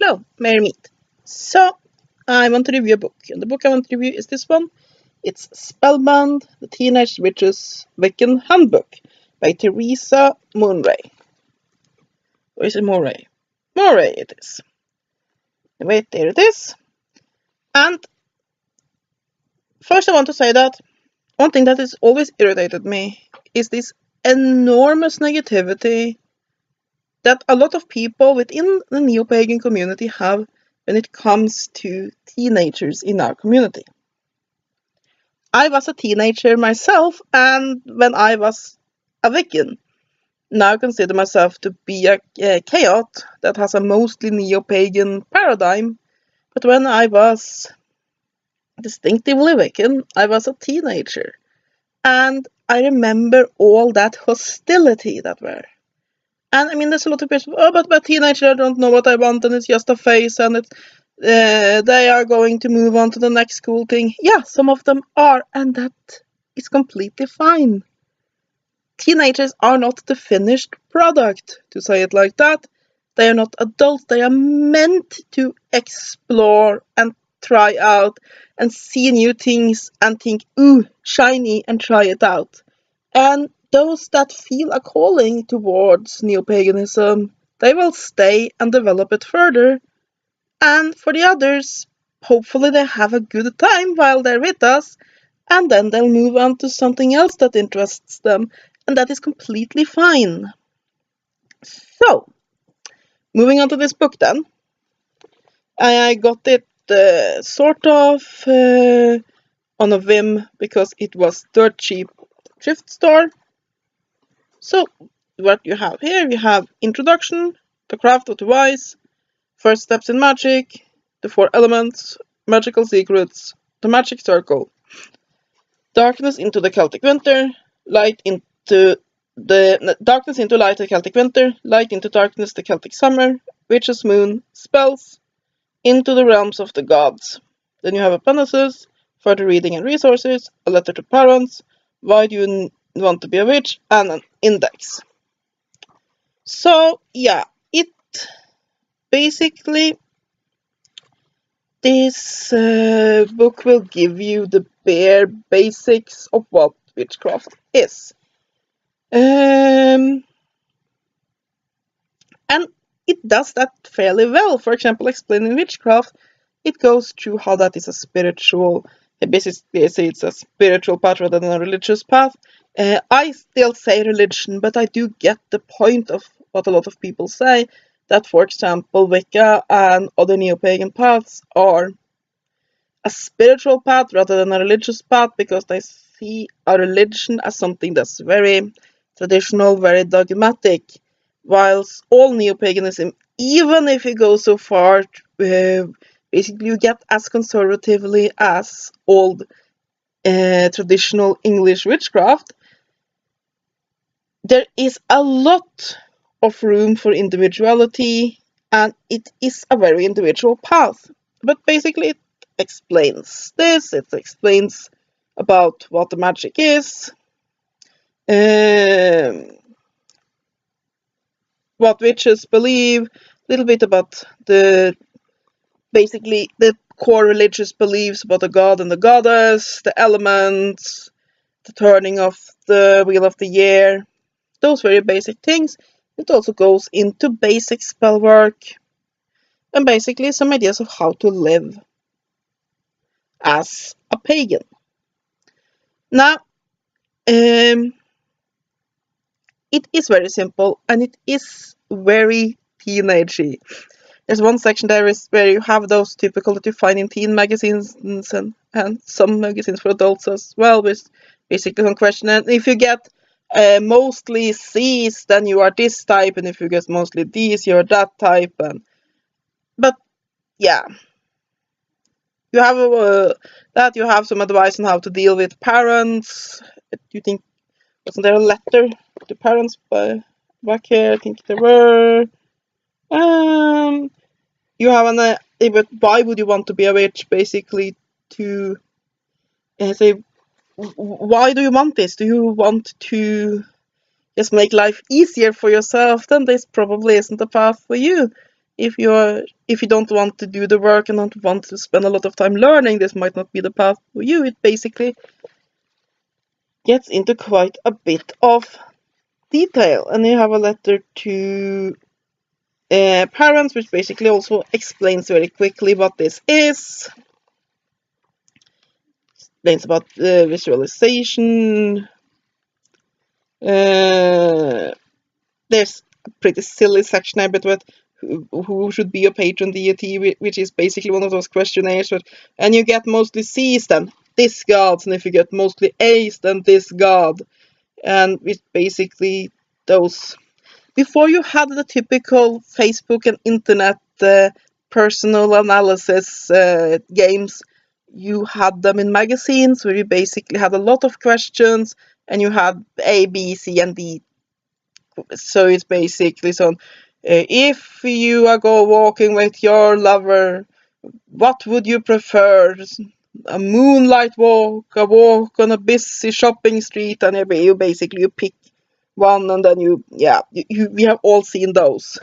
Hello, Mary Meet. So, I want to review a book, and the book I want to review is this one. It's Spellbound, the Teenage Witch's Wiccan Handbook by Teresa Mooray. Or is it Mooray? Mooray it is. Wait, there it is. And first I want to say that one thing that has always irritated me is this enormous negativity that a lot of people within the Neo Pagan community have when it comes to teenagers in our community. I was a teenager myself, and when I was a Wiccan, now I consider myself to be a chaot that has a mostly Neo-Pagan paradigm, but when I was distinctively Wiccan, I was a teenager, and I remember all that hostility that were. And I mean, there's a lot of people, oh, but my teenager, I don't know what I want, and it's just a phase, and it's, they are going to move on to the next cool thing. Yeah, some of them are, and that is completely fine. Teenagers are not the finished product, to say it like that. They are not adults. They are meant to explore and try out and see new things and think, ooh, shiny, and try it out. And those that feel a calling towards neo-paganism, they will stay and develop it further. And for the others, hopefully they have a good time while they're with us, and then they'll move on to something else that interests them, and that is completely fine. So, moving on to this book then. I got it sort of on a whim because it was dirt cheap thrift store. So, what you have here, you have Introduction, The Craft of the Wise, First Steps in Magic, The Four Elements, Magical Secrets, The Magic Circle, Darkness into the Celtic Winter, Light into the Darkness into Light the Celtic Winter, Light into Darkness the Celtic Summer, Witch's Moon, Spells, Into the Realms of the Gods. Then you have appendices, further reading and resources, a letter to parents, why do you want to be a witch, and an index. So yeah, it basically, this book will give you the bare basics of what witchcraft is. And it does that fairly well. For example, explaining witchcraft, it goes through how that is a spiritual, basically it's a spiritual path rather than a religious path. I still say religion, but I do get the point of what a lot of people say, that, for example, Wicca and other neo-pagan paths are a spiritual path rather than a religious path, because they see a religion as something that's very traditional, very dogmatic, whilst all neo-paganism, even if you go so far, basically you get as conservatively as old traditional English witchcraft, there is a lot of room for individuality, and it is a very individual path. But basically it explains this, it explains about what the magic is, what witches believe, a little bit about basically the core religious beliefs about the god and the goddess, the elements, the turning of the wheel of the year, those very basic things. It also goes into basic spell work and basically some ideas of how to live as a pagan. Now, it is very simple and it is very teenagey. There's one section there is where you have those typical that you find in teen magazines and some magazines for adults as well, with basically some question. And if you get mostly C's, then you are this type, and if you get mostly D's, you're that type. But yeah, you have that. You have some advice on how to deal with parents. Do you think, wasn't there a letter to parents back here? I think there were. You have but why would you want to be a witch? Basically, to say, why do you want this? Do you want to just make life easier for yourself? Then this probably isn't the path for you. if you don't want to do the work and don't want to spend a lot of time learning, this might not be the path for you. It basically gets into quite a bit of detail, and you have a letter to parents, which basically also explains very quickly what this is. Explains about visualization. There's a pretty silly section a bit with who should be a patron deity, which is basically one of those questionnaires. And you get mostly C's, then this god, and if you get mostly A's, then this god. And it's basically those. Before you had the typical Facebook and internet personal analysis games, you had them in magazines where you basically had a lot of questions and you had A, B, C, and D. So it's basically if you are go walking with your lover, what would you prefer? A moonlight walk, a walk on a busy shopping street, and you basically you pick one, and then we have all seen those.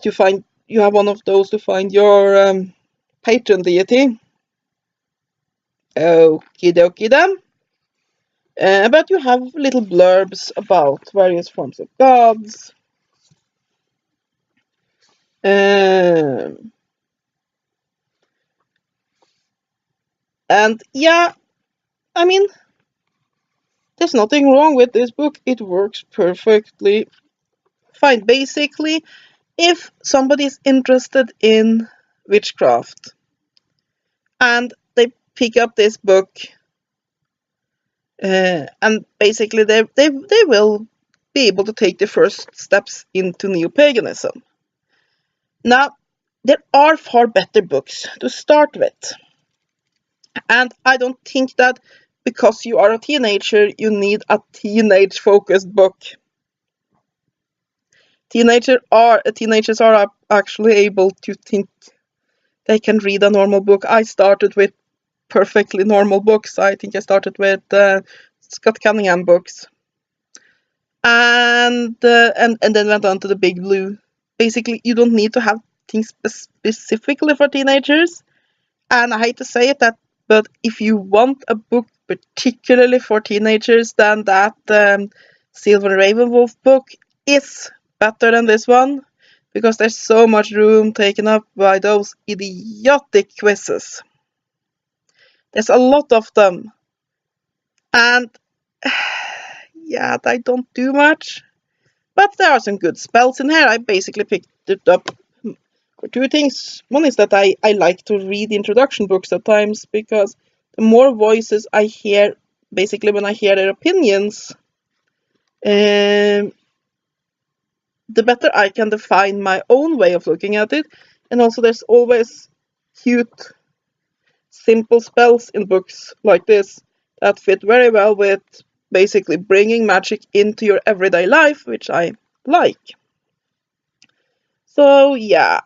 To find you have one of those to find your patron deity. Okie dokie then. But you have little blurbs about various forms of gods. And yeah, I mean, there's nothing wrong with this book. It works perfectly fine. Basically, if somebody is interested in witchcraft and they pick up this book, and basically they will be able to take the first steps into neo-paganism. Now, there are far better books to start with. And I don't think that because you are a teenager, you need a teenage-focused book. Teenagers are actually able to think they can read a normal book. I started with perfectly normal books. I think I started with Scott Cunningham books, and then went on to the Big Blue. Basically, you don't need to have things specifically for teenagers. And I hate to say it, but if you want a book particularly for teenagers, then that Silver Ravenwolf book is better than this one, because there's so much room taken up by those idiotic quizzes. There's a lot of them. And yeah, they don't do much. But there are some good spells in here. I basically picked it up for two things. One is that I like to read introduction books at times, because the more voices I hear, basically when I hear their opinions, the better I can define my own way of looking at it. And also there's always cute, simple spells in books like this that fit very well with basically bringing magic into your everyday life, which I like. So yeah,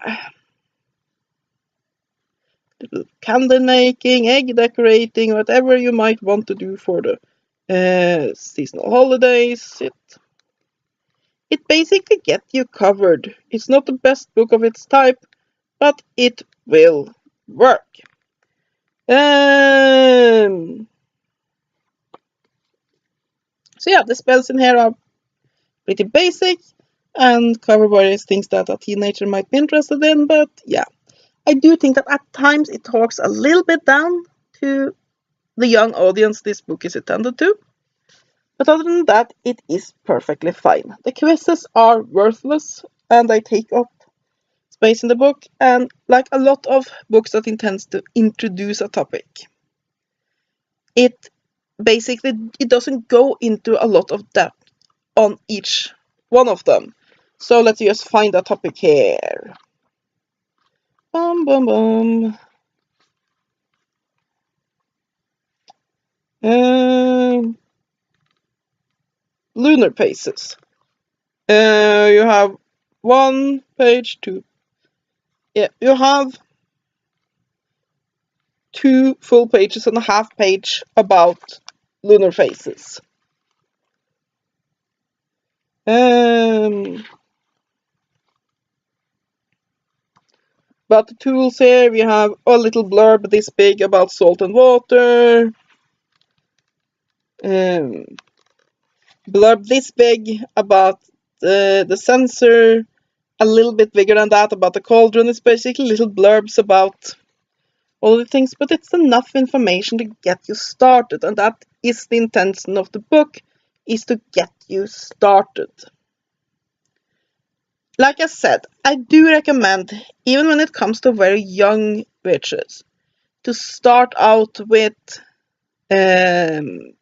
candle making, egg decorating, whatever you might want to do for the seasonal holidays. It basically gets you covered. It's not the best book of its type, but it will work. So yeah, the spells in here are pretty basic and cover various things that a teenager might be interested in, but yeah. I do think that at times it talks a little bit down to the young audience this book is intended to. But other than that, it is perfectly fine. The quizzes are worthless and they take up space in the book, and like a lot of books that intends to introduce a topic, it doesn't go into a lot of depth on each one of them. So let's just find a topic here. Bum bum bum. Lunar paces. You have 1 page, 2. Yeah, you have 2 full pages and a half page about lunar phases. about the tools here, we have a little blurb this big about salt and water. Blurb this big about the sensor. A little bit bigger than that about the cauldron. It's basically little blurbs about all the things, but it's enough information to get you started, and that is the intention of the book, is to get you started. Like I said, I do recommend, even when it comes to very young witches, to start out with things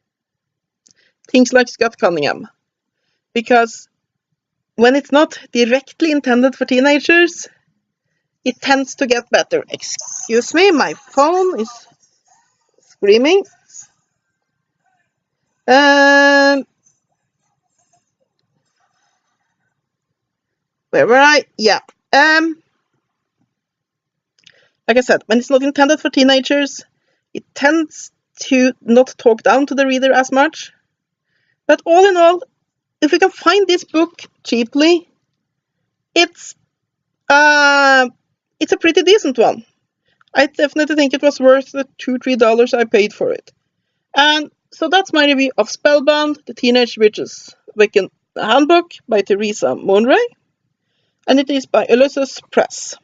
like Scott Cunningham, because when it's not directly intended for teenagers, it tends to get better. Excuse me, my phone is screaming. Where were I? Yeah. Like I said, when it's not intended for teenagers, it tends to not talk down to the reader as much. But all in all, if you can find this book cheaply, it's a pretty decent one. I definitely think it was worth the $2-3 I paid for it. And so that's my review of Spellbound, the Teenage Witches Wiccan Handbook by Teresa Mooray, and it is by Ulysses Press.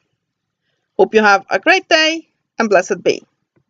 Hope you have a great day, and blessed be.